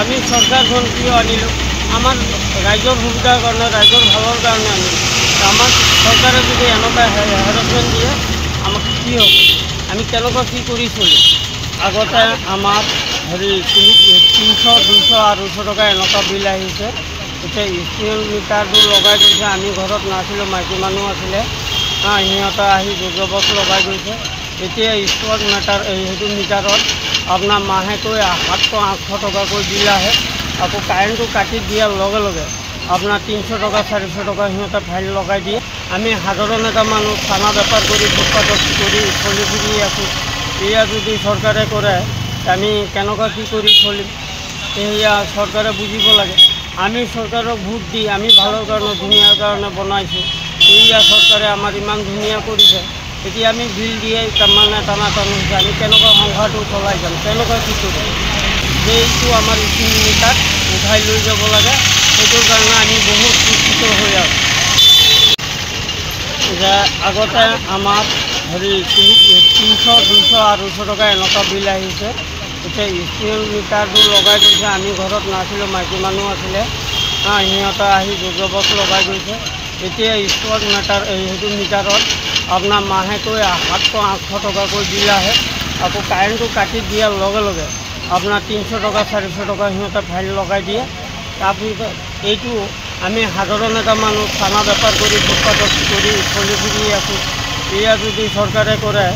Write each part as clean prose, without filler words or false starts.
আমি চৰকাৰখন কিয় আনিলোঁ? আমাৰ ৰাইজৰ সুবিধাৰ কাৰণে, ৰাইজৰ ভালৰ কাৰণে আনিলোঁ। আমাক চৰকাৰে যদি এনেকুৱা হেৰাছমেণ্ট দিয়ে, আমাক কি হ'ব? আমি কেনেকুৱা কি কৰি চলিম? আগতে আমাৰ 300, 200, 250 টকা এনেকুৱা বিল আহিছে। এতিয়া স্ক্ৰীণ মিটাৰটো লগাই গৈছে। আমি ঘৰত নাছিলোঁ, মাইকী মানুহ আছিলে, সিহঁতে আহি যোগবক্স লগাই গৈছে। এতিয়া স্মাৰ্ট মিটাৰ সেইটো মিটাৰত আপোনাৰ মাহেকৈ 700, 800 টকাকৈ বিল আহে। আকৌ কাৰেণ্টটো কাটি দিয়াৰ লগে লগে আপোনাৰ 300 টকা, 400 টকা সিহঁতে ফাইল লগাই দিয়ে। আমি সাধাৰণ এটা মানুহ চানা বেপাৰ কৰি ফুটপাথত কৰি চলি ফুৰি আছোঁ। এয়া যদি চৰকাৰে কৰে, আমি কেনেকুৱা কি কৰি চলিম? এয়া চৰকাৰে বুজিব লাগে। আমি চৰকাৰক ভোট দি আমি ভালৰ কাৰণে, ধুনীয়াৰ কাৰণে বনাইছোঁ। এয়া চৰকাৰে আমাৰ ইমান ধুনীয়া কৰিছে। এতিয়া আমি বিল দিয়ে তাৰমানে টানাটানি হৈছে। আমি কেনেকুৱা সংসাৰটো চলাই যাম, কেনেকুৱা কি কৰিম? সেইটো আমাৰ স্ক্ৰীণ মিটাৰ উঠাই লৈ যাব লাগে। সেইটোৰ কাৰণে আমি বহুত চিন্তিত হৈ আছোঁ। যে আগতে আমাৰ 300, 200, 250 টকা এনেকুৱা বিল আহিছে। এতিয়া স্ক্ৰীণ মিটাৰটো লগাই গৈছে। আমি ঘৰত নাছিলোঁ, মাইকী মানুহ আছিলে, সিহঁতে আহি যোগবক্স লগাই গৈছে। এতিয়া স্মাৰ্ট মিটাৰ সেইটো মিটাৰত আপোনাৰ মাহেকৈ 700, 800 টকাকৈ বিল আহে। আকৌ কাৰেণ্টটো কাটি দিয়াৰ লগে লগে আপোনাৰ 300 টকা, 400 টকা সিহঁতে ফাইল লগাই দিয়ে। তাৰপিছত এইটো আমি সাধাৰণ এটা মানুহ চানা বেপাৰ কৰি ফুটপাথত কৰি চলি ফুৰি আছোঁ। এয়া যদি চৰকাৰে কৰে,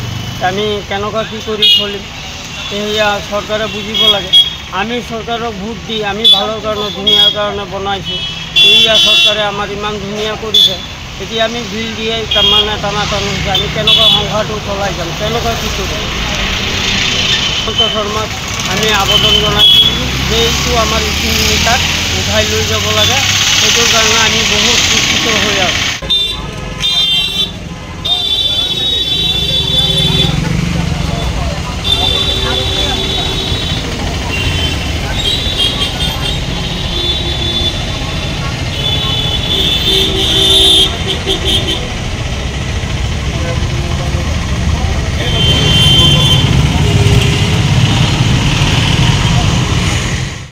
আমি কেনেকুৱা কি কৰি চলিম? এয়া চৰকাৰে বুজিব লাগে। আমি চৰকাৰক ভোট দি আমি ভালৰ কাৰণে, ধুনীয়াৰ কাৰণে বনাইছোঁ। এয়া চৰকাৰে আমাৰ ইমান ধুনীয়া কৰিছে। এতিয়া আমি বিল দিয়ে তাৰমানে টানাটানি হৈছে। আমি কেনেকুৱা সংসাৰটো চলাই যাম, কেনেকুৱা কি কৰিম? শৰ্মাক আমি আবেদন জনাইছোঁ যে এইটো আমাৰ স্ক্ৰীণ মিটাৰ উঠাই লৈ যাব লাগে। সেইটোৰ কাৰণে আমি বহুত চিন্তিত হৈ আছোঁ।